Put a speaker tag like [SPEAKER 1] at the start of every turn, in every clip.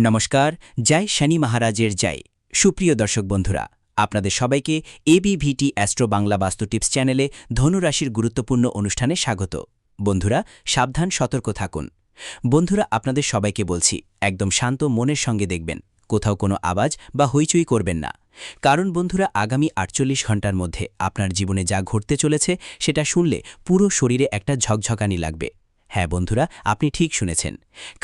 [SPEAKER 1] নমস্কার, জয় শনি মহারাজের জয়। সুপ্রিয় দর্শক বন্ধুরা, আপনাদের সবাইকে এবিভিটি অ্যাস্ট্রো বাংলা বাস্তু টিপস চ্যানেলে ধনুরাশির গুরুত্বপূর্ণ অনুষ্ঠানে স্বাগত। বন্ধুরা, সাবধান, সতর্ক থাকুন। বন্ধুরা, আপনাদের সবাইকে বলছি, একদম শান্ত মনের সঙ্গে দেখবেন, কোথাও কোনো আওয়াজ বা হইচই করবেন না। কারণ বন্ধুরা, আগামী ৪৮ ঘন্টার মধ্যে আপনার জীবনে যা ঘটতে চলেছে সেটা শুনলে পুরো শরীরে একটা ঝকঝকানি লাগবে। হ্যাঁ বন্ধুরা, আপনি ঠিক শুনেছেন।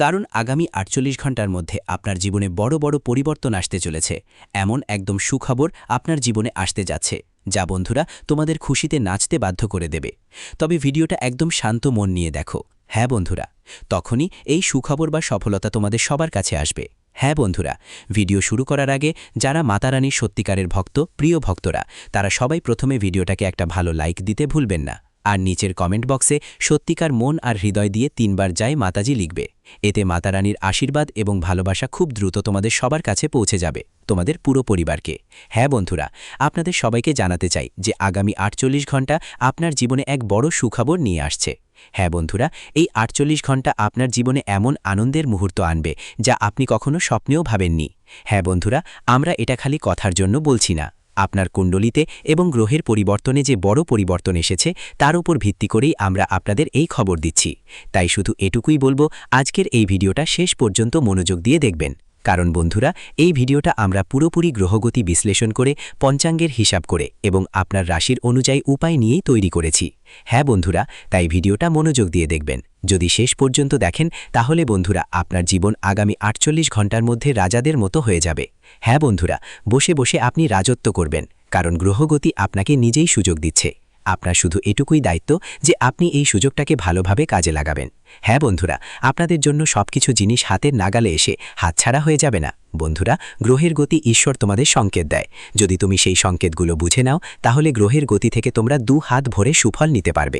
[SPEAKER 1] কারণ আগামী ৪৮ ঘন্টার মধ্যে আপনার জীবনে বড় বড় পরিবর্তন আসতে চলেছে। এমন একদম সুখবর আপনার জীবনে আসতে যাচ্ছে, যা বন্ধুরা তোমাদের খুশিতে নাচতে বাধ্য করে দেবে। তবে ভিডিওটা একদম শান্ত মন নিয়ে দেখো। হ্যাঁ বন্ধুরা, তখনই এই সুখবর বা সফলতা তোমাদের সবার কাছে আসবে। হ্যাঁ বন্ধুরা, ভিডিও শুরু করার আগে যারা মাতারানীর সত্যিকারের ভক্ত, প্রিয় ভক্তরা, তারা সবাই প্রথমে ভিডিওটাকে একটা ভালো লাইক দিতে ভুলবেন না। আর নিচের কমেন্ট বক্সে সত্যিকার মন আর হৃদয় দিয়ে ৩ বার জয় মাতাজি লিখবে। এতে মাতারানীর আশীর্বাদ এবং ভালোবাসা খুব দ্রুত তোমাদের সবার কাছে পৌঁছে যাবে, তোমাদের পুরো পরিবারকে। হ্যাঁ বন্ধুরা, আপনাদের সবাইকে জানাতে চাই যে আগামী ৪৮ ঘন্টা আপনার জীবনে এক বড় সুখবর নিয়ে আসছে। হ্যাঁ বন্ধুরা, এই ৪৮ ঘন্টা আপনার জীবনে এমন আনন্দের মুহূর্ত আনবে যা আপনি কখনো স্বপ্নেও ভাবেননি। হ্যাঁ বন্ধুরা, আমরা এটা খালি কথার জন্য বলছি না। আপনার কুণ্ডলিতে এবং গ্রহের পরিবর্তনে যে বড় পরিবর্তন এসেছে তার উপর ভিত্তি করেই আমরা আপনাদের এই খবর দিচ্ছি। তাই শুধু এটুকুই বলবো, আজকের এই ভিডিওটা শেষ পর্যন্ত মনোযোগ দিয়ে দেখবেন। কারণ বন্ধুরা, এই ভিডিওটা আমরা পুরোপুরি গ্রহগতি বিশ্লেষণ করে, পঞ্চাঙ্গের হিসাব করে এবং আপনার রাশির অনুযায়ী উপায় নিয়েই তৈরি করেছি। হ্যাঁ বন্ধুরা, তাই ভিডিওটা মনোযোগ দিয়ে দেখবেন। যদি শেষ পর্যন্ত দেখেন তাহলে বন্ধুরা আপনার জীবন আগামী ৪৮ ঘন্টার মধ্যে রাজাদের মতো হয়ে যাবে। হ্যাঁ বন্ধুরা, বসে বসে আপনি রাজত্ব করবেন, কারণ গ্রহগতি আপনাকে নিজেই সুযোগ দিচ্ছে। আপনার শুধু এটুকুই দায়িত্ব যে আপনি এই সুযোগটাকে ভালোভাবে কাজে লাগাবেন। হ্যাঁ বন্ধুরা, আপনাদের জন্য সবকিছু জিনিস হাতের নাগালে এসে হাতছাড়া হয়ে যাবে না। বন্ধুরা, গ্রহের গতি ঈশ্বর তোমাদের সংকেত দেয়। যদি তুমি সেই সংকেতগুলো বুঝে নাও তাহলে গ্রহের গতি থেকে তোমরা ২ হাত ভরে সুফল নিতে পারবে।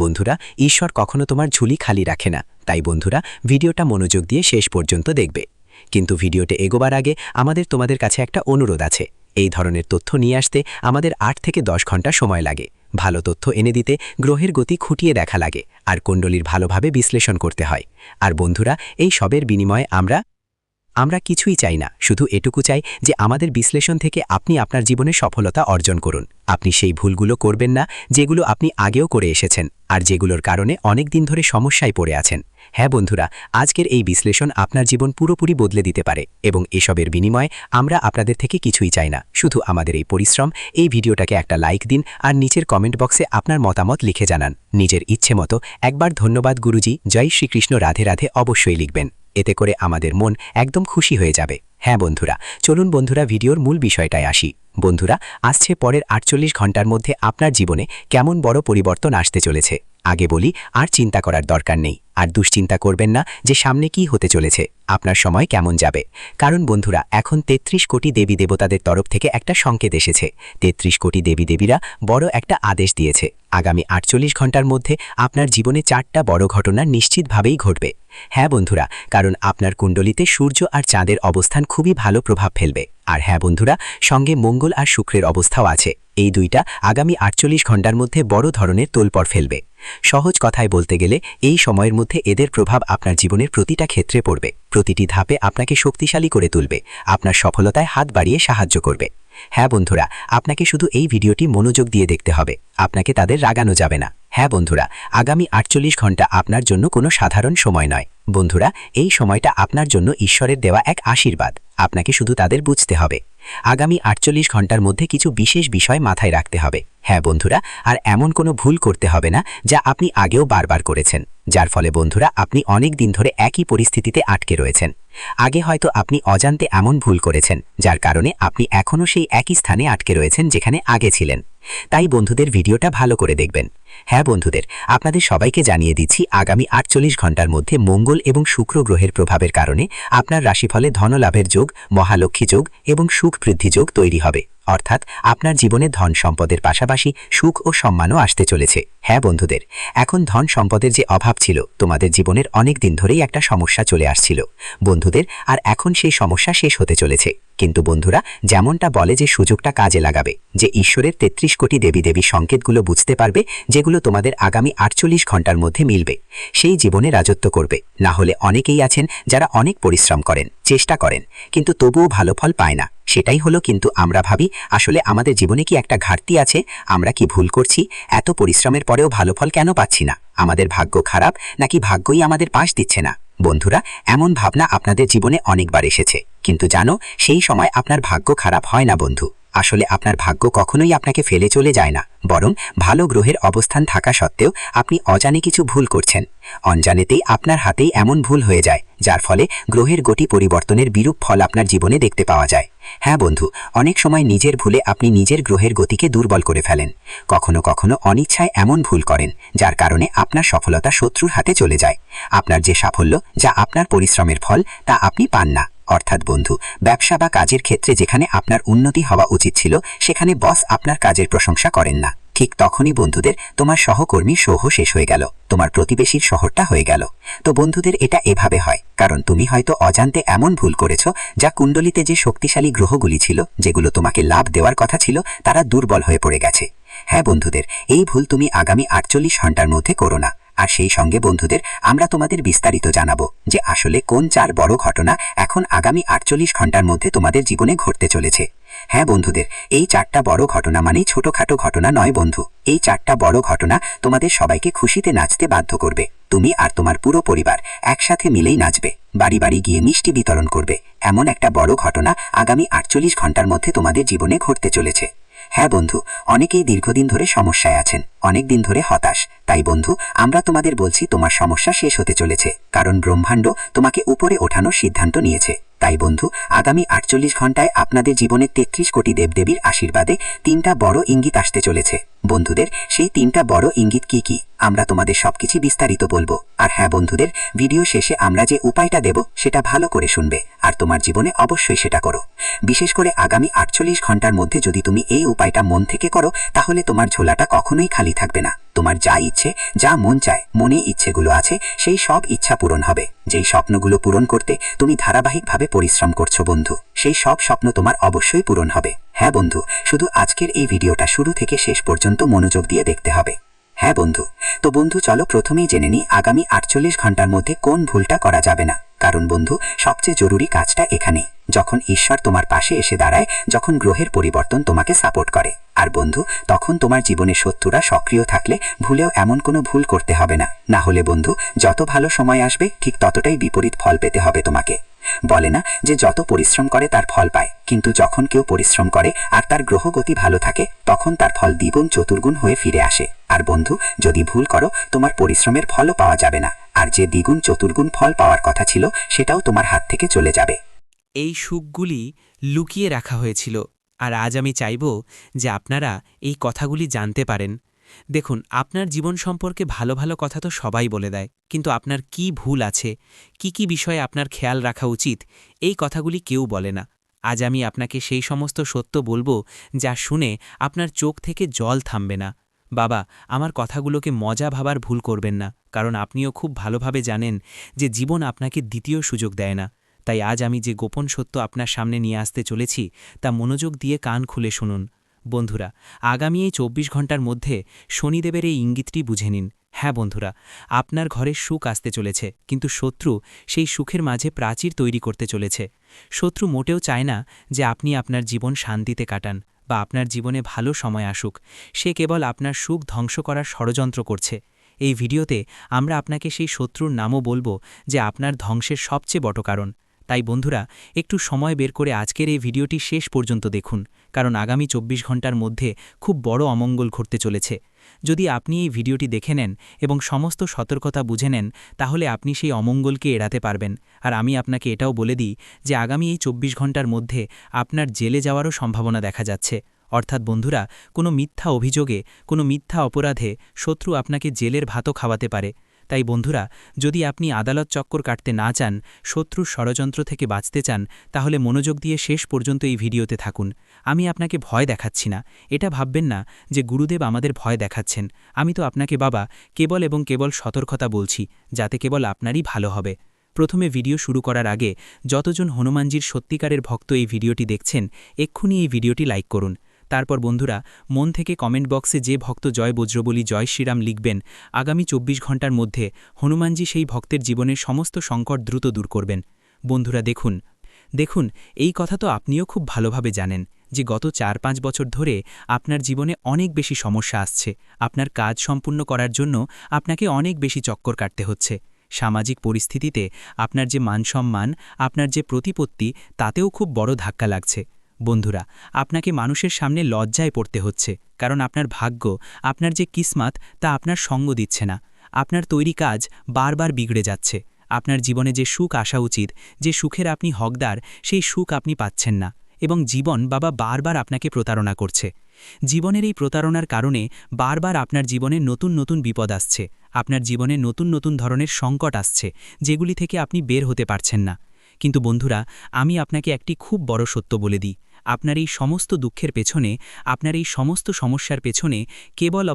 [SPEAKER 1] বন্ধুরা, ঈশ্বর কখনো তোমার ঝুলি খালি রাখে না। তাই বন্ধুরা, ভিডিওটা মনোযোগ দিয়ে শেষ পর্যন্ত দেখবে। কিন্তু ভিডিওতে এগোবার আগে আমাদের তোমাদের কাছে একটা অনুরোধ আছে। এই ধরনের তথ্য নিয়ে আসতে আমাদের ৮ থেকে ১০ ঘন্টা সময় লাগে। ভালো তথ্য এনে দিতে গ্রহের গতি খুঁটিয়ে দেখা লাগে আর কুণ্ডলীর ভালোভাবে বিশ্লেষণ করতে হয়। আর বন্ধুরা, এই সবের বিনিময়ে আমরা কিছুই চাই না, শুধু এটুকু চাই যে আমাদের বিশ্লেষণ থেকে আপনি আপনার জীবনে সফলতা অর্জন করুন। আপনি সেই ভুলগুলো করবেন না যেগুলো আপনি আগেও করে এসেছেন আর যেগুলোর কারণে অনেক দিন ধরে সমস্যায় পড়ে আছেন। হ্যাঁ বন্ধুরা, আজকের এই বিশ্লেষণ আপনার জীবন পুরোপুরি বদলে দিতে পারে এবং এসবের বিনিময়ে আমরা আপনাদের থেকে কিছুই চাই না, শুধু আমাদের এই পরিশ্রম। এই ভিডিওটাকে একটা লাইক দিন আর নিচের কমেন্ট বক্সে আপনার মতামত লিখে জানান। নিজের ইচ্ছে মতো একবার ধন্যবাদ গুরুজি, জয় শ্রীকৃষ্ণ, রাধে রাধে অবশ্যই লিখবেন। এতে করে আমাদের মন একদম খুশি হয়ে যাবে। হ্যাঁ বন্ধুরা, চলুন বন্ধুরা ভিডিওর মূল বিষয়টায় আসি। বন্ধুরা, আসছে পরের ৪৮ ঘন্টার মধ্যে আপনার জীবনে কেমন বড় পরিবর্তন আসতে চলেছে। আগে বলি, আর চিন্তা করার দরকার নেই, আর দুশ্চিন্তা করবেন না যে সামনে কি হতে চলেছে, আপনার সময় কেমন যাবে। কারণ বন্ধুরা, এখন ৩৩ কোটি দেবী দেবতাদের তরফ থেকে একটা সংকেত এসেছে। ৩৩ কোটি দেবী দেবীরা বড় একটা আদেশ দিয়েছে। আগামী ৪৮ ঘন্টার মধ্যে আপনার জীবনে ৪টা বড় ঘটনা নিশ্চিতভাবেই ঘটবে। হ্যাঁ বন্ধুরা, কারণ আপনার কুণ্ডলিতে সূর্য আর চাঁদের অবস্থান খুবই ভালো প্রভাব ফেলবে। আর হ্যাঁ বন্ধুরা, সঙ্গে মঙ্গল আর শুক্রের অবস্থাও আছে। এই দুইটা আগামী ৪৮ ঘন্টার মধ্যে বড় ধরনের তোলপাড় ফেলবে। সহজ কথায় বলতে গেলে এই সময়ের মধ্যে এদের প্রভাব আপনার জীবনের প্রতিটা ক্ষেত্রে পড়বে, প্রতিটি ধাপে আপনাকে শক্তিশালী করে তুলবে, আপনার সফলতায় হাত বাড়িয়ে সাহায্য করবে। হ্যাঁ বন্ধুরা, আপনাকে শুধু এই ভিডিওটি মনোযোগ দিয়ে দেখতে হবে, আপনাকে তাদের রাগানো যাবে না। হ্যাঁ বন্ধুরা, আগামী ৪৮ ঘন্টা আপনার জন্য কোনো সাধারণ সময় নয়। বন্ধুরা, এই সময়টা আপনার জন্য ঈশ্বরের দেওয়া এক আশীর্বাদ, আপনাকে শুধু তাদের বুঝতে হবে। আগামী ৪৮ ঘন্টার মধ্যে কিছু বিশেষ বিষয় মাথায় রাখতে হবে। হ্যাঁ বন্ধুরা, আর এমন কোনো ভুল করতে হবে না যা আপনি আগেও বারবার করেছেন, যার ফলে বন্ধুরা আপনি অনেক দিন ধরে একই পরিস্থিতিতে আটকে রয়েছেন। আগে হয়তো আপনি অজান্তে এমন ভুল করেছেন যার কারণে আপনি এখনও সেই একই স্থানে আটকে রয়েছেন যেখানে আগে ছিলেন। তাই বন্ধুদের ভিডিওটা ভালো করে দেখবেন। হ্যাঁ বন্ধুদের, আপনাদের সবাইকে জানিয়ে দিচ্ছি, আগামী ৪৮ ঘন্টার মধ্যে মঙ্গল এবং শুক্র গ্রহের প্রভাবের কারণে আপনার রাশিফলে ধনলাভের যোগ, মহালক্ষ্মী যোগ এবং সুখ বৃদ্ধি যোগ তৈরি হবে। অর্থাৎ আপনার জীবনে ধন সম্পদের পাশাপাশি সুখ ও সম্মানও আসতে চলেছে। হ্যাঁ বন্ধুদের, এখন ধন সম্পদের যে অভাব ছিল তোমাদের জীবনের অনেক দিন ধরেই একটা সমস্যা চলে আসছিল বন্ধুদের, আর এখন সেই সমস্যা শেষ হতে চলেছে।
[SPEAKER 2] কিন্তু বন্ধুরা, যেমনটা বলে যে সুযোগটা কাজে লাগাবে, যে ঈশ্বরের ৩৩ কোটি দেবী সংকেতগুলো বুঝতে পারবে, যেগুলো তোমাদের আগামী ৪৮ ঘন্টার মধ্যে মিলবে, সেই জীবনে রাজত্ব করবে। না হলে অনেকেই আছেন যারা অনেক পরিশ্রম করেন, চেষ্টা করেন, কিন্তু তবুও ভালো ফল পায় না। সেটাই হলো, কিন্তু আমরা ভাবি আসলে আমাদের জীবনে কি একটা ঘাটতি আছে, আমরা কি ভুল করছি, এত পরিশ্রমের পরেও ভালো ফল কেন পাচ্ছি না, আমাদের ভাগ্য খারাপ নাকি ভাগ্যই আমাদের পাশ দিচ্ছে না। বন্ধুরা, এমন ভাবনা আপনাদের জীবনে অনেকবার এসেছে, কিন্তু জানো, সেই সময় আপনার ভাগ্য খারাপ হয় না বন্ধু। আসলে আপনার ভাগ্য কখনোই আপনাকে ফেলে চলে যায় না, বরং ভালো গ্রহের অবস্থান থাকা সত্ত্বেও আপনি অজানে কিছু ভুল করছেন। অনজানেতেই আপনার হাতেই এমন ভুল হয়ে যায়, যার ফলে গ্রহের গতি পরিবর্তনের বিরূপ ফল আপনার জীবনে দেখতে পাওয়া যায়। হ্যাঁ বন্ধু, অনেক সময় নিজের ভুলে আপনি নিজের গ্রহের গতিকে দুর্বল করে ফেলেন। কখনো কখনো অনিচ্ছায় এমন ভুল করেন, যার কারণে আপনার সফলতা শত্রুর হাতে চলে যায়। আপনার যে সাফল্য, যা আপনার পরিশ্রমের ফল, তা আপনি পান না। অর্থাৎ বন্ধু, ব্যবসা বা কাজের ক্ষেত্রে যেখানে আপনার উন্নতি হওয়া উচিত ছিল, সেখানে বস আপনার কাজের প্রশংসা করেন না। ঠিক তখনই বন্ধুদের তোমার সহকর্মীর সহ শেষ হয়ে গেল, তোমার প্রতিবেশীর শহরটা হয়ে গেল। তো বন্ধুদের, এটা এভাবে হয় কারণ তুমি হয়তো অজান্তে এমন ভুল করেছ, যা কুণ্ডলিতে যে শক্তিশালী গ্রহগুলি ছিল, যেগুলো তোমাকে লাভ দেওয়ার কথা ছিল, তারা দুর্বল হয়ে পড়ে গেছে। হ্যাঁ বন্ধুদের, এই ভুল তুমি আগামী ৪৮ ঘন্টার মধ্যে করো না। আর সেই সঙ্গে বন্ধুদের, আমরা তোমাদের বিস্তারিত জানাবো যে আসলে কোন ৪ বড় ঘটনা এখন আগামী ৪৮ ঘন্টার মধ্যে তোমাদের জীবনে ঘটতে চলেছে। হ্যাঁ বন্ধুদের, এই ৪টা বড় ঘটনা মানেই ছোটখাটো ঘটনা নয় বন্ধু। এই ৪টা বড় ঘটনা তোমাদের সবাইকে খুশিতে নাচতে বাধ্য করবে। তুমি আর তোমার পুরো পরিবার একসাথে মিলেই নাচবে, বাড়ি বাড়ি গিয়ে মিষ্টি বিতরণ করবে। এমন একটা বড় ঘটনা আগামী ৪৮ ঘন্টার মধ্যে তোমাদের জীবনে ঘটতে চলেছে। হ্যাঁ বন্ধু, অনেকেই দীর্ঘদিন ধরে সমস্যায় আছেন, অনেক দিন ধরে হতাশ। তাই বন্ধু, আমরা তোমাদের বলছি, তোমার সমস্যা শেষ হতে চলেছে, কারণ ব্রহ্মাণ্ড তোমাকে উপরে ওঠানোর সিদ্ধান্ত নিয়েছে। তাই বন্ধু, আগামী ৪৮ ঘন্টায় আপনাদের জীবনে ৩৩ কোটি দেবদেবীর আশীর্বাদে ৩টা বড় ইঙ্গিত আসতে চলেছে। বন্ধুদের, সেই ৩টা বড় ইঙ্গিত কি কি, আমরা তোমাদের সবকিছু বিস্তারিত বলবো। আর হ্যাঁ বন্ধুদের, ভিডিও শেষে আমরা যে উপায়টা দেব, সেটা ভালো করে শুনবে, আর তোমার জীবনে অবশ্যই সেটা করো। বিশেষ করে আগামী ৪৮ ঘন্টার মধ্যে যদি তুমি এই উপায়টা মন থেকে করো, তাহলে তোমার ঝোলাটা কখনোই খালি থাকবে না। তোমার যা ইচ্ছে, যা মন চায়, মনে ইচ্ছেগুলো আছে, সেই সব ইচ্ছা পূরণ হবে। যেই স্বপ্নগুলো পূরণ করতে তুমি ধারাবাহিকভাবে পরিশ্রম করছো বন্ধু, সেই সব স্বপ্ন তোমার অবশ্যই পূরণ হবে। হ্যাঁ বন্ধু, শুধু আজকের এই ভিডিওটা শুরু থেকে শেষ পর্যন্ত মনোযোগ দিয়ে দেখতে হবে। হ্যাঁ বন্ধু, তো বন্ধু চলো প্রথমেই জেনে নিই আগামী ৪৮ ঘন্টার মধ্যে কোন ভুলটা করা যাবে না। কারণ বন্ধু, সবচেয়ে জরুরি কাজটা এখানেই, যখন ঈশ্বর তোমার পাশে এসে দাঁড়ায়, যখন গ্রহের পরিবর্তন তোমাকে সাপোর্ট করে। আর বন্ধু, তখন তোমার জীবনে শত্রুরা সক্রিয় থাকলে ভুলেও এমন কোনো ভুল করতে হবে না। না হলে বন্ধু, যত ভালো সময় আসবে, ঠিক ততটাই বিপরীত ফল পেতে হবে তোমাকে। বলে না যে যত পরিশ্রম করে তার ফল পায়, কিন্তু যখন কেউ পরিশ্রম করে আর তার গ্রহগতি ভালো থাকে, তখন তার ফল দ্বিগুণ চতুর্গুণ হয়ে ফিরে আসে। আর বন্ধু, যদি ভুল করো, তোমার পরিশ্রমের ফলও পাওয়া যাবে না, আর যে দ্বিগুণ চতুর্গুণ ফল পাওয়ার কথা ছিল, সেটাও তোমার হাত থেকে চলে যাবে।
[SPEAKER 1] এই সুখগুলি লুকিয়ে রাখা হয়েছিল, আর আজ আমি চাইব যে আপনারা এই কথাগুলি জানতে পারেন। দেখুন, আপনার জীবন সম্পর্কে ভালো ভালো কথা তো সবাই বলে দেয়, কিন্তু আপনার কি ভুল আছে, কি বিষয়ে আপনার খেয়াল রাখা উচিত, এই কথাগুলি কেউ বলে না। আজ আমি আপনাকে সেই সমস্ত সত্য বলবো, যা শুনে আপনার চোখ থেকে জল থামবে না। বাবা, আমার কথাগুলোকে মজা ভাবার ভুল করবেন না, কারণ আপনিও খুব ভালোভাবে জানেন যে জীবন আপনাকে দ্বিতীয় সুযোগ দেয় না। তাই আজ আমি যে গোপন সত্য আপনার সামনে নিয়ে আসতে চলেছি, তা মনোযোগ দিয়ে কান খুলে শুনুন। বন্ধুরা, আগামী এই ২৪ ঘন্টার মধ্যে শনিদেবের এই ইঙ্গিতটি বুঝে নিন। হ্যাঁ বন্ধুরা, আপনার ঘরে সুখ আসতে চলেছে, কিন্তু শত্রু সেই সুখের মাঝে প্রাচীর তৈরি করতে চলেছে। শত্রু মোটেও চায় না যে আপনি আপনার জীবন শান্তিতে কাটান বা আপনার জীবনে ভালো সময় আসুক। সে কেবল আপনার সুখ ধ্বংস করার ষড়যন্ত্র করছে। এই ভিডিওতে আমরা আপনাকে সেই শত্রুর নামও বলবো, যে আপনার ধ্বংসের সবচেয়ে বড় কারণ। তাই বন্ধুরা, একটু সময় বের করে আজকের এই ভিডিওটি শেষ পর্যন্ত দেখুন, কারণ আগামী ২৪ ঘন্টার মধ্যে খুব বড় অমঙ্গল ঘটতে চলেছে। যদি আপনি এই ভিডিওটি দেখে নেন এবং সমস্ত সতর্কতা বুঝে নেন, তাহলে আপনি সেই অমঙ্গলকে এড়াতে পারবেন। আর আমি আপনাকে এটাও বলে দিই যে আগামী এই ২৪ ঘন্টার মধ্যে আপনার জেলে যাওয়ারও সম্ভাবনা দেখা যাচ্ছে। অর্থাৎ বন্ধুরা, কোনো মিথ্যা অভিযোগে, কোনো মিথ্যা অপরাধে শত্রু আপনাকে জেলের ভাতও খাওয়াতে পারে। তাই বন্ধুরা, যদি আপনি আদালত চক্কর কাটতে না চান, শত্রুর ষড়যন্ত্র থেকে বাঁচতে চান, তাহলে মনোযোগ দিয়ে শেষ পর্যন্ত এই ভিডিওতে থাকুন। আমি আপনাকে ভয় দেখাচ্ছি না, এটা ভাববেন না যে গুরুদেব আমাদের ভয় দেখাচ্ছেন। আমি তো আপনাকে বাবা কেবল এবং কেবল সতর্কতা বলছি, যাতে কেবল আপনারই ভালো হবে। প্রথমে ভিডিও শুরু করার আগে যতজন হনুমানজির সত্যিকারের ভক্ত এই ভিডিওটি দেখছেন এক্ষুনি এই ভিডিওটি লাইক করুন। তারপর বন্ধুরা মন থেকে কমেন্ট বক্সে যে ভক্ত জয় বজ্রবলী জয় শ্রীরাম লিখবেন, আগামী 24 ঘন্টার মধ্যে হনুমানজি সেই ভক্তের জীবনের সমস্ত সংকট দ্রুত দূর করবেন। বন্ধুরা দেখুন এই কথা তো আপনিও খুব ভালোভাবে জানেন যে গত 4-5 বছর ধরে আপনার জীবনে অনেক বেশি সমস্যা আসছে। আপনার কাজ সম্পূর্ণ করার জন্য আপনাকে অনেক বেশি চক্কর কাটতে হচ্ছে। সামাজিক পরিস্থিতিতে আপনার যে মানসম্মান, আপনার যে প্রতিপত্তি, তাতেও খুব বড় ধাক্কা লাগছে। বন্ধুরা, আপনাকে মানুষের সামনে লজ্জায় পড়তে হচ্ছে, কারণ আপনার ভাগ্য, আপনার যে কিসমত, তা আপনার সঙ্গ দিচ্ছে না। আপনার তৈরি কাজ বারবার বিগড়ে যাচ্ছে। আপনার জীবনে যে সুখ আসা উচিত, যে সুখের আপনি হকদার, সেই সুখ আপনি পাচ্ছেন না, এবং জীবন বারবার আপনাকে প্রতারণা করছে। জীবনের এই প্রতারণার কারণে বারবার আপনার জীবনে নতুন নতুন বিপদ আসছে। আপনার জীবনে নতুন ধরনের সংকট আসছে, যেগুলি থেকে আপনি বের হতে পারছেন না। কিন্তু বন্ধুরা, আমি আপনাকে একটি খুব বড় সত্য বলে দিই। আপনার এই সমস্ত দুঃখের পেছনে, আপনার এই সমস্ত সমস্যার পেছনে কেবল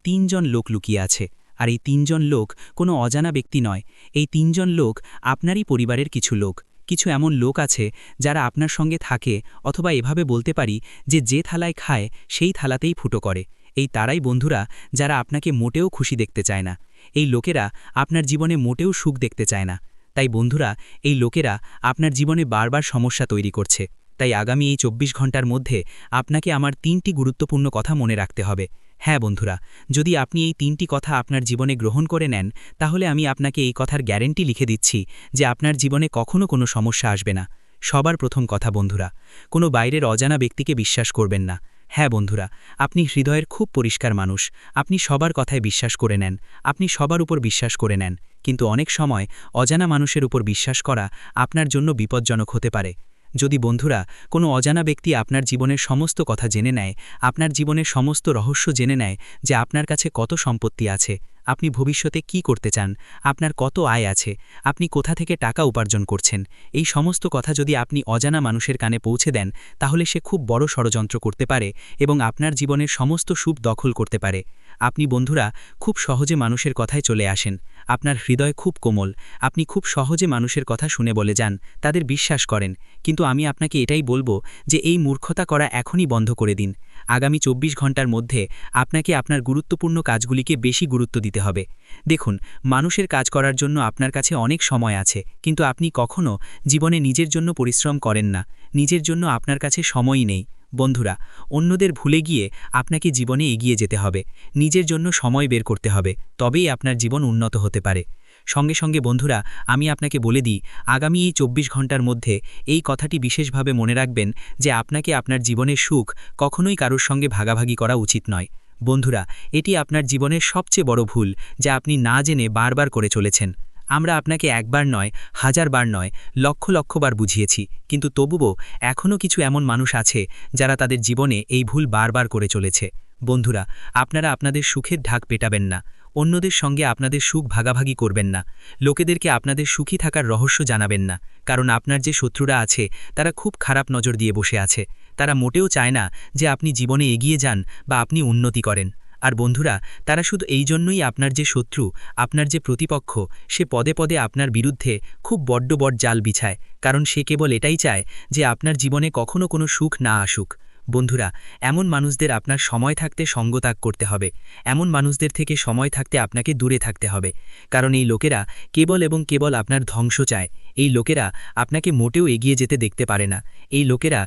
[SPEAKER 1] 3 জন লোক লুকিয়ে আছে। আর এই 3 জন লোক কোনো অজানা ব্যক্তি নয়। এই 3 জন লোক আপনারই পরিবারের কিছু লোক। কিছু এমন লোক আছে যারা আপনার সঙ্গে থাকে, অথবা এভাবে বলতে পারি যে থালায় খায় সেই থালাতেই ফুটো করে। এই তারাই বন্ধুরা, যারা আপনাকে মোটেও খুশি দেখতে চায় না। এই লোকেরা আপনার জীবনে মোটেও সুখ দেখতে চায় না। তাই বন্ধুরা, এই লোকেরা আপনার জীবনে বারবার সমস্যা তৈরি করছে। তাই আগামী এই 24 ঘন্টার মধ্যে আপনাকে আমার 3টি গুরুত্বপূর্ণ কথা মনে রাখতে হবে। হ্যাঁ বন্ধুরা, যদি আপনি এই 3টি কথা আপনার জীবনে গ্রহণ করে নেন, তাহলে আমি আপনাকে এই কথার গ্যারেন্টি লিখে দিচ্ছি যে আপনার জীবনে কখনো কোনো সমস্যা আসবে না। সবার প্রথম কথা বন্ধুরা, কোনো বাইরের অজানা ব্যক্তিকে বিশ্বাস করবেন না। হ্যাঁ বন্ধুরা, আপনি হৃদয়ের খুব পরিষ্কার মানুষ। আপনি সবার কথায় বিশ্বাস করে নেন, আপনি সবার উপর বিশ্বাস করে নেন। কিন্তু অনেক সময় অজানা মানুষের উপর বিশ্বাস করা আপনার জন্য বিপজ্জনক হতে পারে। যদি বন্ধুরা কোনো অজানা ব্যক্তি আপনার জীবনের সমস্ত কথা জেনে নেয়, আপনার জীবনের সমস্ত রহস্য জেনে নেয়, যে আপনার কাছে কত সম্পত্তি আছে, আপনি ভবিষ্যতে কি করতে চান, আপনার কত আয় আছে, আপনি কোথা থেকে টাকা উপার্জন করছেন, এই সমস্ত কথা যদি আপনি অজানা মানুষের কানে পৌঁছে দেন, তাহলে সে খুব বড় ষড়যন্ত্র করতে পারে এবং আপনার জীবনের সমস্ত সুখ দখল করতে পারে। আপনি বন্ধুরা খুব সহজে মানুষের কথায় চলে আসেন। আপনার হৃদয় খুব কোমল, আপনি খুব সহজে মানুষের কথা শুনে বলে যান, তাদের বিশ্বাস করেন। কিন্তু আমি আপনাকে এটাই বলবো যে এই মূর্খতা করা এখনই বন্ধ করে দিন। আগামী 24 ঘন্টার মধ্যে আপনাকে আপনার গুরুত্বপূর্ণ কাজগুলিকে বেশি গুরুত্ব দিতে হবে। দেখুন, মানুষের কাজ করার জন্য আপনার কাছে অনেক সময় আছে, কিন্তু আপনি কখনো জীবনে নিজের জন্য পরিশ্রম করেন না। নিজের জন্য আপনার কাছে সময়ই নেই। বন্ধুরা, অন্যদের ভুলে গিয়ে আপনাকে জীবনে এগিয়ে যেতে হবে। নিজের জন্য সময় বের করতে হবে, তবেই আপনার জীবন উন্নত হতে পারে। সঙ্গে সঙ্গে বন্ধুরা, আমি আপনাকে বলে দিই, আগামী এই 24 ঘন্টার মধ্যে এই কথাটি বিশেষভাবে মনে রাখবেন যে আপনাকে আপনার জীবনের সুখ কখনোই কারোর সঙ্গে ভাগাভাগি করা উচিত নয়। বন্ধুরা, এটি আপনার জীবনের সবচেয়ে বড় ভুল, যা আপনি না জেনে বারবার করে চলেছেন। আমরা আপনাকে একবার নয়, হাজারবার নয়, লক্ষ বার বুঝিয়েছি, কিন্তু তবুও এখনও কিছু এমন মানুষ আছে যারা তাদের জীবনে এই ভুল বারবার করে চলেছে। বন্ধুরা, আপনারা আপনাদের সুখের ঢাক পেটাবেন না, অন্যদের সঙ্গে আপনাদের সুখ ভাগাভাগি করবেন না, লোকেদেরকে আপনাদের সুখী থাকার রহস্য জানাবেন না, কারণ আপনার যে শত্রুরা আছে তারা খুব খারাপ নজর দিয়ে বসে আছে। তারা মোটেও চায় না যে আপনি জীবনে এগিয়ে যান বা আপনি উন্নতি করেন। আর বন্ধুরা, তারা শুধু এই জন্যই আপনার যে শত্রু, আপনার যে প্রতিপক্ষ, সে পদে পদে আপনার বিরুদ্ধে খুব বড্ড জাল বিছায়, কারণ সে কেবল এটাই চায় যে আপনার জীবনে কখনো কোনো সুখ না আসুক। বন্ধুরা, এমন মানুষদের আপনার সময় থাকতে সঙ্গত্যাগ করতে হবে। এমন মানুষদের থেকে সময় থাকতে আপনাকে দূরে থাকতে হবে, কারণ এই লোকেরা কেবল আপনার ধ্বংস চায়। এই লোকেরা আপনাকে মোটেও এগিয়ে যেতে দেখতে পারে না। এই লোকেরা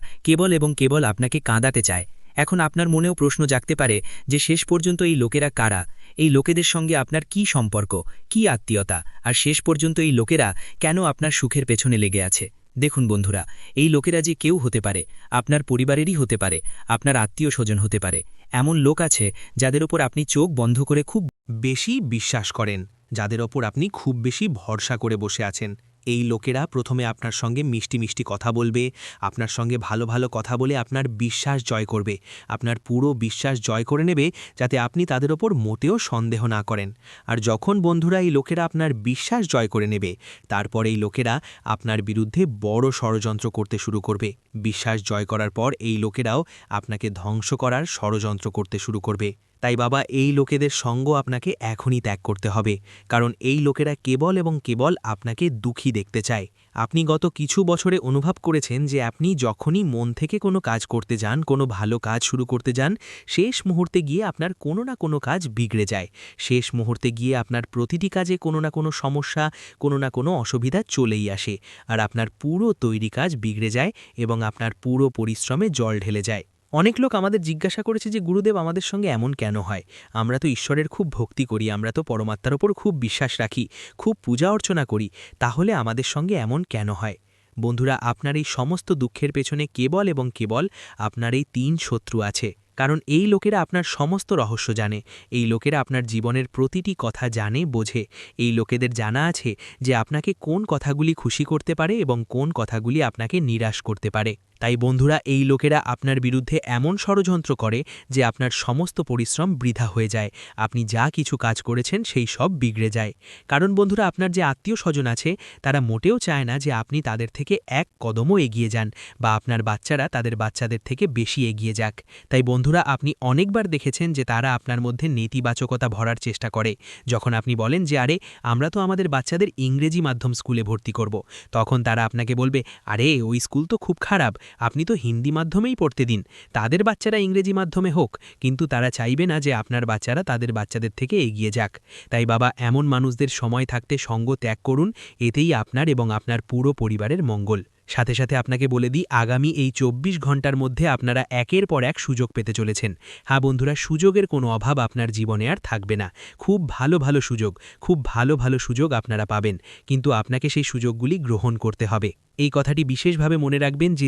[SPEAKER 1] কেবল আপনাকে কাঁদাতে চায়। এখন আপনার মনেও প্রশ্ন জাগতে পারে যে শেষ পর্যন্ত এই লোকেরা কারা, এই লোকেদের সঙ্গে আপনার কি সম্পর্ক, কি আত্মীয়তা, আর শেষ পর্যন্ত এই লোকেরা কেন আপনার সুখের পেছনে লেগে আছে। দেখুন বন্ধুরা, এই লোকেরা যে কেউ হতে পারে, আপনার পরিবারেরই হতে পারে, আপনার আত্মীয় স্বজন হতে পারে। এমন লোক আছে যাদের ওপর আপনি চোখ বন্ধ করে খুব
[SPEAKER 3] বেশি বিশ্বাস করেন, যাদের ওপর আপনি খুব বেশি ভরসা করে বসে আছেন। এই লোকেরা প্রথমে আপনার সঙ্গে মিষ্টি মিষ্টি কথা বলবে, আপনার সঙ্গে ভালো কথা বলে আপনার বিশ্বাস জয় করবে, আপনার পুরো বিশ্বাস জয় করে নেবে, যাতে আপনি তাদের ওপর মোটেও সন্দেহ না করেন। আর যখন বন্ধুরা এই লোকেরা আপনার বিশ্বাস জয় করে নেবে, তারপর এই লোকেরা আপনার বিরুদ্ধে বড় ষড়যন্ত্র করতে শুরু করবে। বিশ্বাস জয় করার পর এই লোকেরাও আপনাকে ধ্বংস করার ষড়যন্ত্র করতে শুরু করবে। তাই বাবা এই লোকেদের সঙ্গ আপনাকে এখনই ত্যাগ করতে হবে, কারণ এই লোকেরা কেবল এবং কেবল আপনাকে দুঃখী দেখতে চায়। আপনি গত কিছু বছরে অনুভব করেছেন যে আপনি যখনই মন থেকে কোনো কাজ করতে যান, কোনো ভালো কাজ শুরু করতে যান, শেষ মুহূর্তে গিয়ে আপনার কোনো না কোনো কাজ বিগড়ে যায়। শেষ মুহূর্তে গিয়ে আপনার প্রতিটি কাজে কোনো না কোনো সমস্যা, কোনো না কোনো অসুবিধা চলেই আসে, আর আপনার পুরো তৈরি কাজ বিগড়ে যায় এবং আপনার পুরো পরিশ্রমে জল ঢেলে যায়। অনেক লোক আমাদের জিজ্ঞাসা করেছে যে গুরুদেব, আমাদের সঙ্গে এমন কেন হয়? আমরা তো ঈশ্বরের খুব ভক্তি করি, আমরা তো পরমাত্মার ওপর খুব বিশ্বাস রাখি, খুব পূজা অর্চনা করি, তাহলে আমাদের সঙ্গে এমন কেন হয়? বন্ধুরা, আপনার এই সমস্ত দুঃখের পেছনে কেবল এবং কেবল আপনার এই 3 শত্রু আছে। কারণ এই লোকেরা আপনার সমস্ত রহস্য জানে, এই লোকেরা আপনার জীবনের প্রতিটি কথা জানে, বোঝে। এই লোকেদের জানা আছে যে আপনাকে কোন কথাগুলি খুশি করতে পারে এবং কোন কথাগুলি আপনাকে নিরাশ করতে পারে। তাই বন্ধুরা, এই লোকেরা আপনার বিরুদ্ধে এমন ষড়যন্ত্র করে যে আপনার সমস্ত পরিশ্রম বৃথা হয়ে যায়, আপনি যা কিছু কাজ করেছেন সেই সব বিগড়ে যায়। কারণ বন্ধুরা, আপনার যে আত্মীয় স্বজন আছে তারা মোটেও চায় না যে আপনি তাদের থেকে এক কদমও এগিয়ে যান, বা আপনার বাচ্চারা তাদের বাচ্চাদের থেকে বেশি এগিয়ে যাক। তাই বন্ধুরা, আপনি অনেকবার দেখেছেন যে তারা আপনার মধ্যে নেতিবাচকতা ভরার চেষ্টা করে। যখন আপনি বলেন যে আরে আমরা তো আমাদের বাচ্চাদের ইংরেজি মাধ্যম স্কুলে ভর্তি করব, তখন তারা আপনাকে বলবে, আরে ওই স্কুল তো খুব খারাপ, আপনি তো হিন্দি মাধ্যমেই পড়তে দিন, তাদের বাচ্চারা ইংরেজি মাধ্যমে হোক। কিন্তু তারা চাইবে না যে আপনার বাচ্চারা তাদের বাচ্চাদের থেকে এগিয়ে যাক। তাই বাবা, এমন মানুষদের সময় থাকতে সঙ্গ ত্যাগ করুন, এতেই আপনার এবং আপনার পুরো পরিবারের মঙ্গল। সাথে সাথে আপনাকে বলে দিই, আগামী এই 24 ঘন্টার মধ্যে আপনারা একের পর এক সুযোগ পেতে চলেছেন। হ্যাঁ বন্ধুরা, সুযোগের কোনো অভাব আপনার জীবনে আর থাকবে না। খুব ভালো ভালো সুযোগ, খুব ভালো ভালো সুযোগ আপনারা পাবেন, কিন্তু আপনাকে সেই সুযোগগুলি গ্রহণ করতে হবে। এই কথাটি বিশেষভাবে মনে রাখবেন যে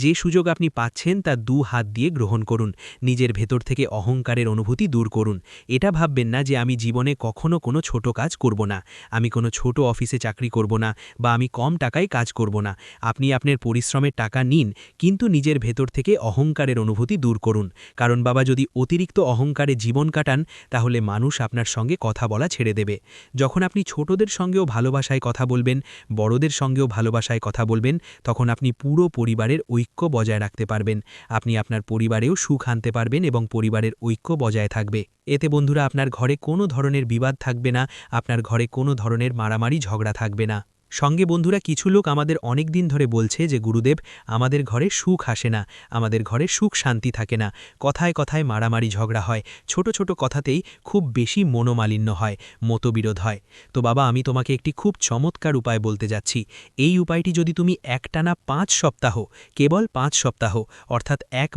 [SPEAKER 3] যে সুযোগ আপনি পাচ্ছেন তা 2 হাত দিয়ে গ্রহণ করুন। নিজের ভেতর থেকে অহংকারের অনুভূতি দূর করুন। এটা ভাববেন না যে আমি জীবনে কখনো কোনো ছোট কাজ করব না, আমি কোনো ছোট অফিসে চাকরি করব না, বা আমি কম টাকায় কাজ করব না। আপনি আপনার পরিশ্রমের টাকা নিন, কিন্তু নিজের ভেতর থেকে অহংকারের অনুভূতি দূর করুন। কারণ বাবা, যদি অতিরিক্ত অহংকারে জীবন কাটান, তাহলে মানুষ আপনার সঙ্গে কথা বলা ছেড়ে দেবে। যখন আপনি ছোটদের সঙ্গেও ভালোবাসায় কথা বলবেন, বড়দের সঙ্গেও ভালোবাসায় কথা বলবেন, তখন আপনি পুরো পরিবারের ঐক্য বজায় রাখতে পারবেন। আপনি আপনার পরিবারেও সুখ আনতে পারবেন এবং পরিবারের ঐক্য বজায় থাকবে। এতে বন্ধুরা, আপনার ঘরে কোনো ধরনের বিবাদ থাকবে না, আপনার ঘরে কোনো ধরনের মারামারি ঝগড়া থাকবে না। সঙ্গে বন্ধুরা, কিছু লোক আমাদের অনেক দিন ধরে বলছে যে গুরুদেব, আমাদের ঘরে সুখ আসে না, আমাদের ঘরে সুখ শান্তি থাকে না, কথায় কথায় মারামারি ঝগড়া হয়, ছোট ছোট কথাতেই খুব বেশি মনোমালিন্য হয়, মতবিরোধ হয়। তো বাবা, আমি তোমাকে একটি খুব চমৎকার উপায় বলতে যাচ্ছি। এই উপায়টি যদি তুমি একটানা 5 সপ্তাহ, কেবল 5 সপ্তাহ অর্থাৎ 1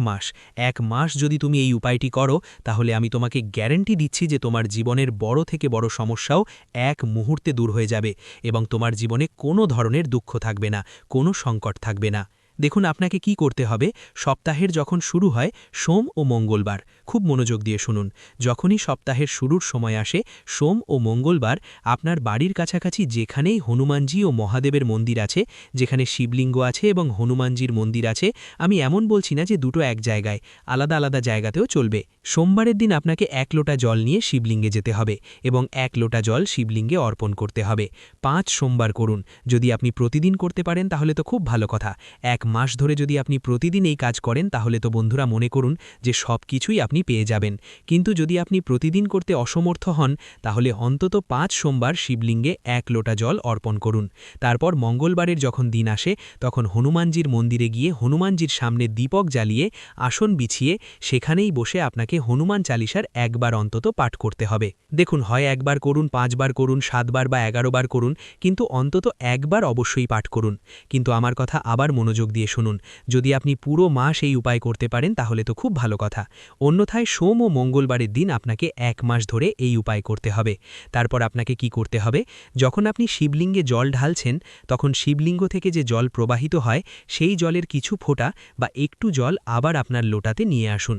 [SPEAKER 3] মাস যদি তুমি এই উপায়টি করো, তাহলে আমি তোমাকে গ্যারান্টি দিচ্ছি যে তোমার জীবনের বড় থেকে বড় সমস্যাও এক মুহূর্তে দূর হয়ে যাবে এবং তোমার জীবনে কোনো ধরনের দুঃখ থাকবে না, কোনো সংকট থাকবে না। দেখুন, আপনাকে কি করতে হবে, সপ্তাহের যখন শুরু হয় সোম ও মঙ্গলবার, খুব মনোযোগ দিয়ে শুনুন, যখনই সপ্তাহের শুরুর সময় আসে সোম ও মঙ্গলবার, আপনার বাড়ির কাছাকাছি যেখানেই হনুমানজি ও মহাদেবের মন্দির আছে, যেখানে শিবলিঙ্গ আছে এবং হনুমানজির মন্দির আছে, আমি এমন বলছি না যে দুটো এক জায়গায়, আলাদা আলাদা জায়গাতেও চলবে। সোমবারের দিন আপনাকে 1 লোটা জল নিয়ে শিবলিঙ্গে যেতে হবে এবং 1 লোটা জল শিবলিঙ্গে অর্পণ করতে হবে। 5 সোমবার করুন। যদি আপনি প্রতিদিন করতে পারেন তাহলে তো খুব ভালো কথা। 1 মাস ধরে যদি আপনি প্রতিদিন এই কাজ করেন, তাহলে তো বন্ধুরা মনে করুন যে সব কিছুই আপনি পেয়ে যাবেন। কিন্তু যদি আপনি প্রতিদিন করতে অসমর্থ হন, তাহলে অন্তত 5 সোমবার শিবলিঙ্গে 1 লোটা জল অর্পণ করুন। তারপর মঙ্গলবারের যখন দিন আসে, তখন হনুমানজির মন্দিরে গিয়ে হনুমানজির সামনে দীপক জ্বালিয়ে আসন বিছিয়ে সেখানেই বসে আপনাকে হনুমান চালিসার 1 বার অন্তত পাঠ করতে হবে। দেখুন, হয় 1 বার করুন, 5 বার করুন, 7 বার বা 11 বার করুন, কিন্তু অন্তত 1 বার অবশ্যই পাঠ করুন। কিন্তু আমার কথা আবার মনোযোগ দিয়ে শুনুন, যদি আপনি পুরো মাস এই উপায় করতে পারেন তাহলে তো খুব ভালো কথা। অন্যথায় সোম ও মঙ্গলবারের দিন আপনাকে 1 মাস ধরে এই উপায় করতে হবে। তারপর আপনাকে কি করতে হবে, যখন আপনি শিবলিঙ্গে জল ঢালছেন, তখন শিবলিঙ্গ থেকে যে জল প্রবাহিত হয়, সেই জলের কিছু ফোঁটা বা একটু জল আবার আপনার লোটাতে নিয়ে আসুন।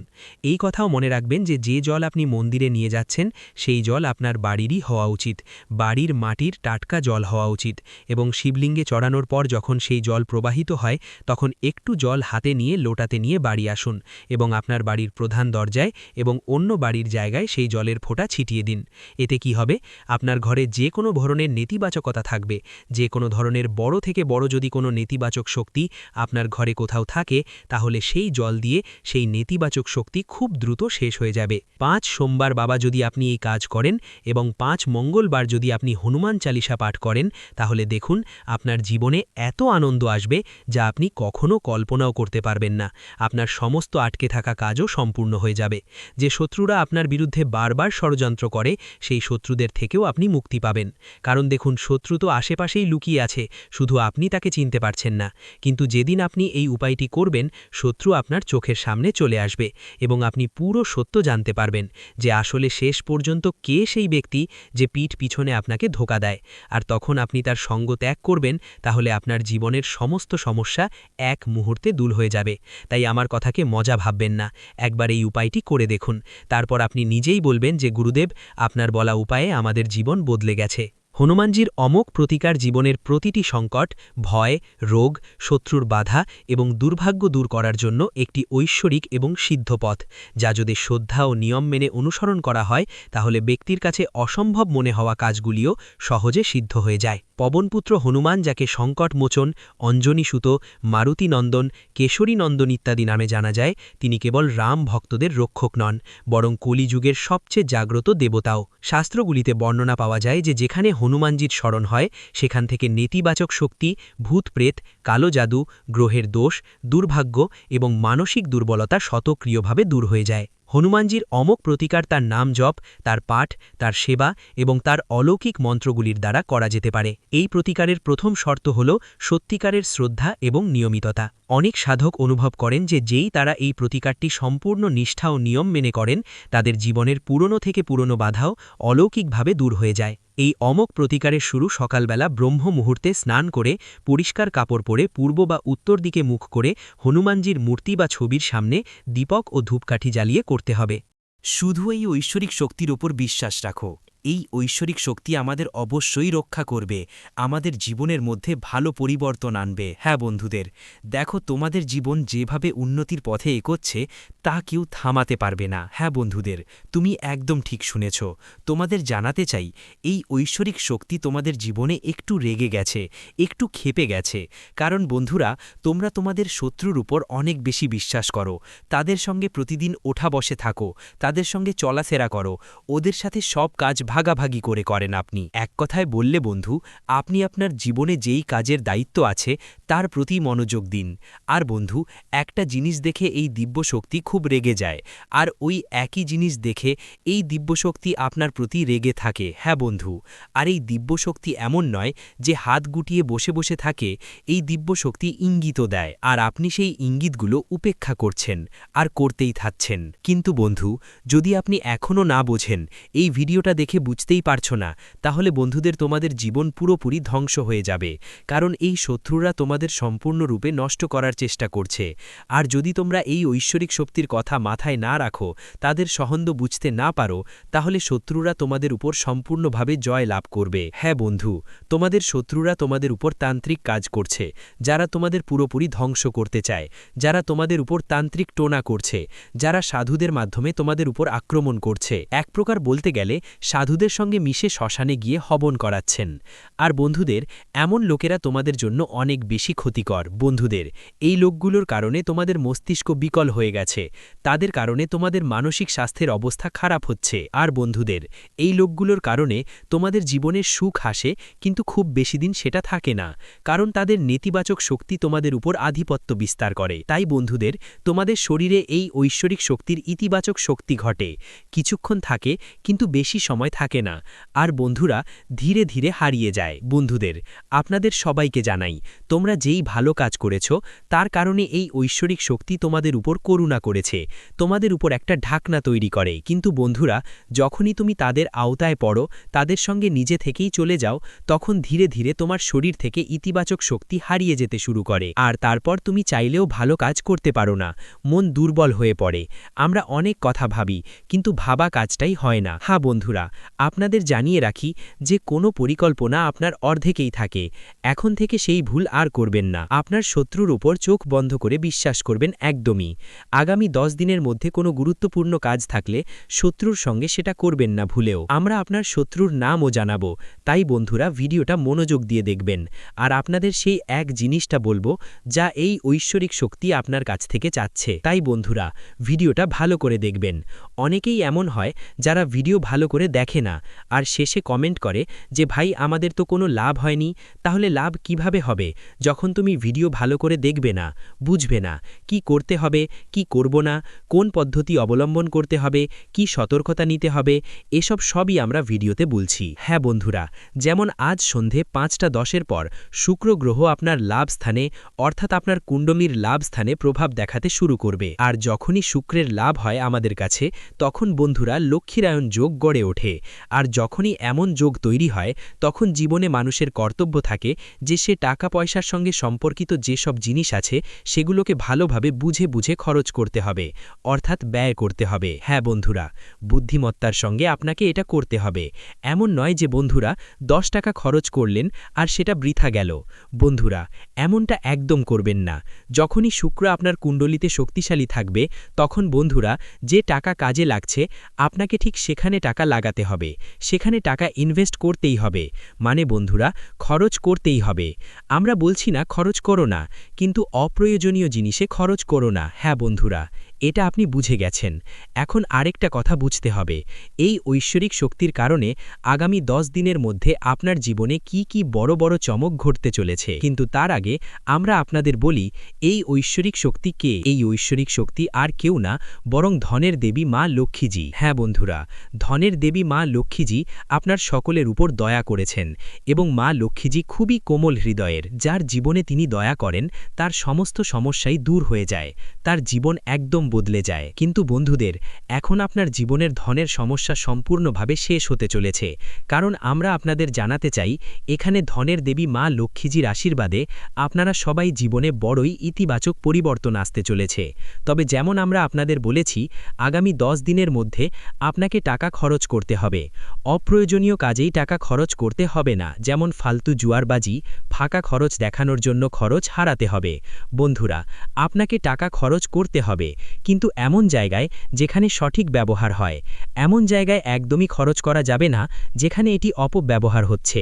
[SPEAKER 3] এই কথাও মনে রাখবেন যে যে জল আপনি মন্দিরে নিয়ে যাচ্ছেন, সেই জল আপনার বাড়িরই হওয়া উচিত, বাড়ির মাটির টাটকা জল হওয়া উচিত। এবং শিবলিঙ্গে চড়ানোর পর যখন সেই জল প্রবাহিত হয়, তখন একটু জল হাতে নিয়ে লোটাতে নিয়ে বাড়ি আসুন এবং আপনার বাড়ির প্রধান দরজায় যায় এবং অন্য বাড়ির জায়গায় সেই জলের ফোঁটা ছিটিয়ে দিন। এতে কি হবে, আপনার ঘরে যে কোনো ধরনের নেতিবাচকতা থাকবে, যে কোনো ধরনের বড় থেকে বড় যদি কোনো নেতিবাচক শক্তি আপনার ঘরে কোথাও থাকে, তাহলে সেই জল দিয়ে সেই নেতিবাচক শক্তি খুব দ্রুত শেষ হয়ে যাবে। 5 সোমবার বাবা যদি আপনি এই কাজ করেন এবং 5 মঙ্গলবার যদি আপনি হনুমান চালিসা পাঠ করেন, তাহলে দেখুন আপনার জীবনে এত আনন্দ আসবে যা আপনি কখনো কল্পনাও করতে পারবেন না। আপনার সমস্ত আটকে থাকা কাজও সম্পূর্ণ হয়ে যাবে। যে শত্রুরা আপনার বিরুদ্ধে বারবার ষড়যন্ত্র করে, সেই শত্রুদের থেকেও আপনি মুক্তি পাবেন। কারণ দেখুন, শত্রু তো আশেপাশেই লুকিয়ে আছে, শুধু আপনি তাকে চিনতে পারছেন না। কিন্তু যেদিন আপনি এই উপায়টি করবেন, শত্রু আপনার চোখের সামনে চলে আসবে এবং আপনি পুরো সত্য জানতে পারবেন যে আসলে শেষ পর্যন্ত কে সেই ব্যক্তি যে পিঠ পিছনে আপনাকে ধোঁকা দেয়। আর তখন আপনি তার সঙ্গ ত্যাগ করবেন, তাহলে আপনার জীবনের সমস্ত সমস্যা এক মুহূর্তে দূর হয়ে যাবে। তাই আমার কথাকে মজা ভাববেন না, একবার এই উপায়টি করে দেখুন। তারপর আপনি নিজেই বলবেন যে গুরুদেব, আপনার বলা উপায়ে আমাদের জীবন বদলে গেছে। হনুমানজির অমোঘ প্রতিকার জীবনের প্রতিটি সংকট, ভয়, রোগ, শত্রুর বাধা এবং দুর্ভাগ্য দূর করার জন্য একটি ঐশ্বরিক এবং সিদ্ধ পথ, যা যদি শ্রদ্ধা ও নিয়ম মেনে অনুসরণ করা হয়, তাহলে ব্যক্তির কাছে অসম্ভব মনে হওয়া কাজগুলিও সহজে সিদ্ধ হয়ে যায়। পবনপুত্র হনুমান, যাকে সংকটমোচন, অঞ্জনীসুত, মারুতিনন্দন, কেশরীনন্দন ইত্যাদি নামে জানা যায়, তিনি কেবল রাম ভক্তদের রক্ষক নন, বরং কলিযুগের সবচেয়ে জাগ্রত দেবতাও। শাস্ত্রগুলিতে বর্ণনা পাওয়া যায় যে যেখানে হনুমানজির স্মরণ হয়, সেখান থেকে নেতিবাচক শক্তি, ভূতপ্রেত, কালো জাদু, গ্রহের দোষ, দুর্ভাগ্য এবং মানসিক দুর্বলতা স্বতঃক্রিয়ভাবে দূর হয়ে যায়। হনুমানজির অমোঘ প্রতিকার তার নাম জপ, তার পাঠ, তার সেবা এবং তার অলৌকিক মন্ত্রগুলির দ্বারা করা যেতে পারে। এই প্রতিকারের প্রথম শর্ত হল সত্যিকারের শ্রদ্ধা এবং নিয়মিততা। অনেক সাধক অনুভব করেন যে যেই তারা এই প্রতিকারটি সম্পূর্ণ নিষ্ঠা ও নিয়ম মেনে করেন, তাদের জীবনের পুরনো থেকে পুরনো বাধাও অলৌকিকভাবে দূর হয়ে যায়। এই অমোঘ প্রতিকারের শুরু সকালবেলা ব্রহ্ম মুহূর্তে স্নান করে, পরিষ্কার কাপড় পরে, পূর্ব বা উত্তর দিকে মুখ করে হনুমানজির মূর্তি বা ছবির সামনে দীপক ও ধূপকাঠি জ্বালিয়ে করতে হবে।
[SPEAKER 1] শুধু এই ঐশ্বরিক শক্তির ওপর বিশ্বাস রাখো। এই ঐশ্বরিক শক্তি আমাদের অবশ্যই রক্ষা করবে, আমাদের জীবনের মধ্যে ভালো পরিবর্তন আনবে। হ্যাঁ বন্ধুদের, দেখো তোমাদের জীবন যেভাবে উন্নতির পথে এগোচ্ছে তা কেউ থামাতে পারবে না। হ্যাঁ বন্ধুদের, তুমি একদম ঠিক শুনেছ। তোমাদের জানাতে চাই, এই ঐশ্বরিক শক্তি তোমাদের জীবনে একটু রেগে গেছে, একটু ক্ষেপে গেছে। কারণ বন্ধুরা, তোমরা তোমাদের শত্রুর উপর অনেক বেশি বিশ্বাস করো, তাদের সঙ্গে প্রতিদিন ওঠা বসে থাকো, তাদের সঙ্গে চলাফেরা করো, ওদের সাথে সব কাজ ভাগাভাগি করে করেন। আপনি এক কথায় বললে বন্ধু, আপনি আপনার জীবনে যেই কাজের দায়িত্ব আছে তার প্রতি মনোযোগ দিন। আর বন্ধু, একটা জিনিস দেখে এই দিব্যশক্তি খুব রেগে যায়, আর ওই একই জিনিস দেখে এই দিব্যশক্তি আপনার প্রতি রেগে থাকে। হ্যাঁ বন্ধু, আর এই দিব্যশক্তি এমন নয় যে হাত গুটিয়ে বসে বসে থাকে, এই দিব্যশক্তি ইঙ্গিত দেয়, আর আপনি সেই ইঙ্গিতগুলো উপেক্ষা করছেন আর করতেই থাকছেন। কিন্তু বন্ধু, যদি আপনি এখনও না বোঝেন, এই ভিডিওটা দেখে বুঝতেই পারছো না, তাহলে বন্ধুদের তোমাদের জীবন পুরোপুরি ধ্বংস হয়ে যাবে। কারণ এই শত্রুরা তোমাদের সম্পূর্ণরূপে নষ্ট করার চেষ্টা করছে। আর যদি তোমরা এই ঐশ্বরিক শক্তির কথা মাথায় না রাখো, তাদের সহন্দ বুঝতে না পারো, তাহলে শত্রুরা তোমাদের উপর সম্পূর্ণভাবে জয় লাভ করবে। হ্যাঁ বন্ধু, তোমাদের শত্রুরা তোমাদের উপর তান্ত্রিক কাজ করছে, যারা তোমাদের পুরোপুরি ধ্বংস করতে চায়, যারা তোমাদের উপর তান্ত্রিক টোনা করছে, যারা সাধুদের মাধ্যমে তোমাদের উপর আক্রমণ করছে। এক প্রকার বলতে গেলে সাধুদের সঙ্গে মিশে শ্মশানে গিয়ে হবন করাচ্ছেন। আর বন্ধুদের, এমন লোকেরা তোমাদের জন্য অনেক বেশি ক্ষতিকর। বন্ধুদের, এই লোকগুলোর কারণে তোমাদের মস্তিষ্ক বিকল হয়ে গেছে, তাদের কারণে তোমাদের মানসিক স্বাস্থ্যের অবস্থা খারাপ হচ্ছে। আর বন্ধুদের, এই লোকগুলোর কারণে তোমাদের জীবনের সুখ আসে, কিন্তু খুব বেশি দিন সেটা থাকে না, কারণ তাদের নেতিবাচক শক্তি তোমাদের উপর আধিপত্য বিস্তার করে। তাই বন্ধুদের, তোমাদের শরীরে এই ঐশ্বরিক শক্তির ইতিবাচক শক্তি ঘটে, কিছুক্ষণ থাকে কিন্তু বেশি সময় থাকে না, আর বন্ধুরা ধীরে ধীরে হারিয়ে যায়। বন্ধুদের, আপনাদের সবাইকে জানাই, তোমরা যেই ভালো কাজ করেছ তার কারণে এই ঐশ্বরিক শক্তি তোমাদের উপর করুণা করেছে, তোমাদের উপর একটা ঢাকনা তৈরি করে। কিন্তু বন্ধুরা, যখনই তুমি তাদের আওতায় পড়ো, তাদের সঙ্গে নিজে থেকেই চলে যাও, তখন ধীরে ধীরে তোমার শরীর থেকে ইতিবাচক শক্তি হারিয়ে যেতে শুরু করে, আর তারপর তুমি চাইলেও ভালো কাজ করতে পারো না, মন দুর্বল হয়ে পড়ে। আমরা অনেক কথা ভাবি, কিন্তু ভাবা কাজটাই হয় না। হ্যাঁ বন্ধুরা,
[SPEAKER 4] আপনাদের জানিয়ে রাখি যে কোনো পরিকল্পনা আপনার অর্ধেকেই থাকে। এখন থেকে সেই ভুল আর করবেন না। আপনার শত্রুর উপর চোখ বন্ধ করে বিশ্বাস করবেন একদমই। আগামী 10 দিনের মধ্যে কোনো গুরুত্বপূর্ণ কাজ থাকলে শত্রুর সঙ্গে সেটা করবেন না ভুলেও। আমরা আপনার শত্রুর নামও জানাবো, তাই বন্ধুরা ভিডিওটা মনোযোগ দিয়ে দেখবেন। আর আপনাদের সেই এক জিনিসটা বলবো যা এই ঐশ্বরিক শক্তি আপনার কাছ থেকে চাচ্ছে। তাই বন্ধুরা ভিডিওটা ভালো করে দেখবেন। অনেকেই এমন হয় যারা ভিডিও ভালো করে দেখে না আর শেষে কমেন্ট করে যে ভাই আমাদের তো কোনো লাভ হয়নি। তাহলে লাভ কিভাবে হবে যখন তুমি ভিডিও ভালো করে দেখবে না, বুঝবে না কি করতে হবে, কি করব না, কোন পদ্ধতি অবলম্বন করতে হবে, কি সতর্কতা নিতে হবে, এসব সবই আমরা ভিডিওতে বলছি। হ্যাঁ বন্ধুরা, যেমন আজ সন্ধে 5:10 পর শুক্র গ্রহ আপনার লাভ স্থানে অর্থাৎ আপনার কুণ্ডলীর লাভ স্থানে প্রভাব দেখাতে শুরু করবে। আর যখনই শুক্রের লাভ হয় আমাদের কাছে, তখন বন্ধুরা লক্ষ্মীরায়ণ যোগ গড়ে ওঠে। আর যখনই এমন যোগ তৈরি হয় তখন জীবনে মানুষের কর্তব্য থাকে যে সে টাকা পয়সার সঙ্গে সম্পর্কিত যেসব জিনিস আছে সেগুলোকে ভালোভাবে বুঝে বুঝে খরচ করতে হবে, অর্থাৎ ব্যয় করতে হবে। হ্যাঁ বন্ধুরা, বুদ্ধিমত্তার সঙ্গে আপনাকে এটা করতে হবে। এমন নয় যে বন্ধুরা 10 টাকা খরচ করলেন আর সেটা বৃথা গেল। বন্ধুরা এমনটা একদম করবেন না। যখনই শুক্র আপনার কুণ্ডলিতে শক্তিশালী থাকবে তখন বন্ধুরা যে টাকা কাজে লাগছে আপনাকে ঠিক সেখানে টাকা লাগাতে হবে, সেখানে টাকা ইনভেস্ট করতেই হবে। মানে বন্ধুরা খরচ করতেই হবে। আমরা বলছি না খরচ করো না, কিন্তু অপ্রয়োজনীয় জিনিসে খরচ করো না। হ্যাঁ বন্ধুরা, এটা আপনি বুঝে গেছেন। এখন আরেকটা কথা বুঝতে হবে, এই ঐশ্বরিক শক্তির কারণে আগামী 10 দিনের মধ্যে আপনার জীবনে কি কি বড় বড় চমক ঘটতে চলেছে। কিন্তু তার আগে আমরা আপনাদের বলি এই ঐশ্বরিক শক্তি কে। এই ঐশ্বরিক শক্তি আর কেউ না বরং ধনের দেবী মা লক্ষ্মীজি। হ্যাঁ বন্ধুরা, ধনের দেবী মা লক্ষ্মীজি আপনার সকলের উপর দয়া করেছেন এবং মা লক্ষ্মীজি খুবই কোমল হৃদয়ের। যার জীবনে তিনি দয়া করেন তার সমস্ত সমস্যাই দূর হয়ে যায়, তার জীবন একদম বদলে যায়। কিন্তু বন্ধুদের এখন আপনার জীবনের ধনের সমস্যা সম্পূর্ণভাবে শেষ হতে চলেছে, কারণ আমরা আপনাদের জানাতে চাই এখানে ধনের দেবী মা লক্ষ্মীজির আশীর্বাদে আপনারা সবাই জীবনে বড়ই ইতিবাচক পরিবর্তন আসতে চলেছে। তবে যেমন আমরা আপনাদের বলেছি আগামী 10 দিনের মধ্যে আপনাকে টাকা খরচ করতে হবে। অপ্রয়োজনীয় কাজেই টাকা খরচ করতে হবে না, যেমন ফালতু জুয়ারবাজি, ফাঁকা খরচ দেখানোর জন্য খরচ হারাতে হবে। বন্ধুরা আপনাকে টাকা খরচ করতে হবে, কিন্তু এমন জায়গায় যেখানে সঠিক ব্যবহার হয়। এমন জায়গায় একদমই খরচ করা যাবে না যেখানে এটি অপব্যবহার হচ্ছে।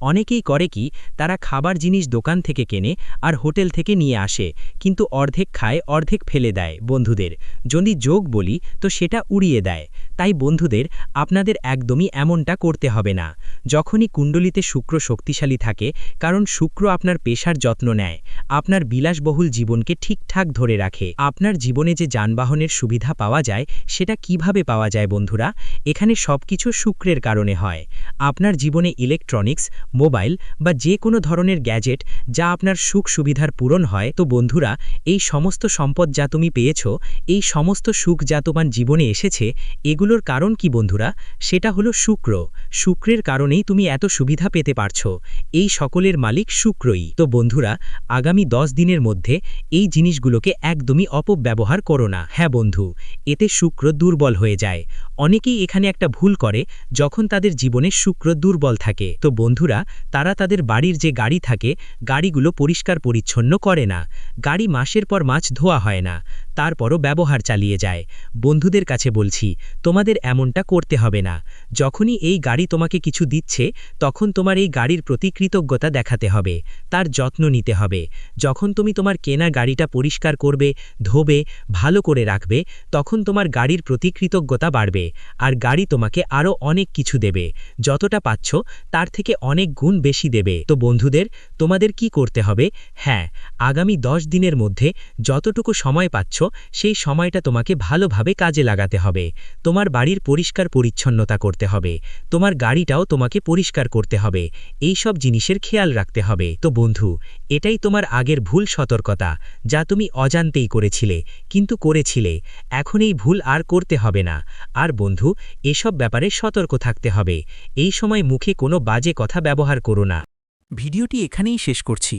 [SPEAKER 4] অনেকেই করে কি, তারা খাবার জিনিস দোকান থেকে কেনে আর হোটেল থেকে নিয়ে আসে, কিন্তু অর্ধেক খায় অর্ধেক ফেলে দেয়। বন্ধুদের যদি যোগ বলি তো সেটা উড়িয়ে দেয়। তাই বন্ধুদের আপনাদের একদমই এমনটা করতে হবে না। যখনই কুণ্ডলিতে শুক্র শক্তিশালী থাকে, কারণ শুক্র আপনার পেশার যত্ন নেয়, আপনার বিলাসবহুল জীবনকে ঠিকঠাক ধরে রাখে। আপনার জীবনে যে যানবাহনের সুবিধা পাওয়া যায় সেটা কিভাবে পাওয়া যায় বন্ধুরা? এখানে সবকিছু শুক্রের কারণে হয়। আপনার জীবনে ইলেকট্রনিক্স, মোবাইল বা যে কোনো ধরনের গ্যাজেট যা আপনার সুখ সুবিধার পূরণ হয়, তো বন্ধুরা এই সমস্ত সম্পদ যা তুমি পেয়েছ, এই সমস্ত সুখ যা তোমার জীবনে এসেছে, এগুলোর কারণ কি বন্ধুরা? সেটা হলো শুক্র। শুক্রের কারণেই তুমি এত সুবিধা পেতে পারছো। এই সকলের মালিক শুক্রই। তো বন্ধুরা আগামী 10 দিনের মধ্যে এই জিনিসগুলোকে একদমই অপব্যবহার করো না। হ্যাঁ বন্ধু, এতে শুক্র দুর্বল হয়ে যায়। অনেকেই এখানে একটা ভুল করে, যখন তাদের জীবনে শুক্র দুর্বল থাকে তো বন্ধুরা তারা তাদের বাড়ির যে গাড়ি থাকে গাড়িগুলো পরিষ্কার পরিচ্ছন্ন করে না, গাড়ি মাসের পর মাস ধোয়া হয় না, তারপরও ব্যবহার চালিয়ে যায়। বন্ধুদের কাছে বলছি তোমাদের এমনটা করতে হবে না। যখনই এই গাড়ি তোমাকে কিছু দিচ্ছে তখন তোমার এই গাড়ির প্রতি কৃতজ্ঞতা দেখাতে হবে, তার যত্ন নিতে হবে। যখন তুমি তোমার কেনা গাড়িটা পরিষ্কার করবে, ধোবে, ভালো করে রাখবে, তখন তোমার গাড়ির প্রতি কৃতজ্ঞতা বাড়বে আর গাড়ি তোমাকে আরও অনেক কিছু দেবে। যতটা পাচ্ছ তার থেকে অনেক গুণ বেশি দেবে। তো বন্ধুদের তোমাদের কি করতে হবে? হ্যাঁ, আগামী 10 দিনের মধ্যে যতটুকু সময় পাচ্ছ সেই সময়টা তোমাকে ভালোভাবে কাজে লাগাতে হবে। তোমার বাড়ির পরিষ্কার পরিচ্ছন্নতা করতে হবে, তোমার গাড়িটাও তোমাকে পরিষ্কার করতে হবে, এই সব জিনিসের খেয়াল রাখতে হবে। তো বন্ধু এটাই তোমার আগের ভুল সতর্কতা যা তুমি অজান্তেই করেছিলে, কিন্তু করেছিলে। এখন এই ভুল আর করতে হবে না। আর বন্ধু এসব ব্যাপারে সতর্ক থাকতে হবে। এই সময় মুখে কোনো বাজে কথা ব্যবহার করো না।
[SPEAKER 1] ভিডিওটি এখানেই শেষ করছি।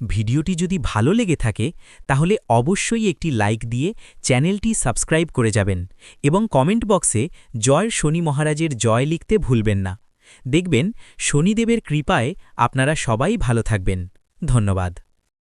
[SPEAKER 1] ভিডিওটি যদি ভালো লেগে থাকে তাহলে অবশ্যই একটি লাইক দিয়ে চ্যানেলটি সাবস্ক্রাইব করে যাবেন এবং কমেন্ট বক্সে জয় শনি মহারাজের জয় লিখতে ভুলবেন না। দেখবেন শনিদেবের কৃপায় আপনারা সবাই ভালো থাকবেন। ধন্যবাদ।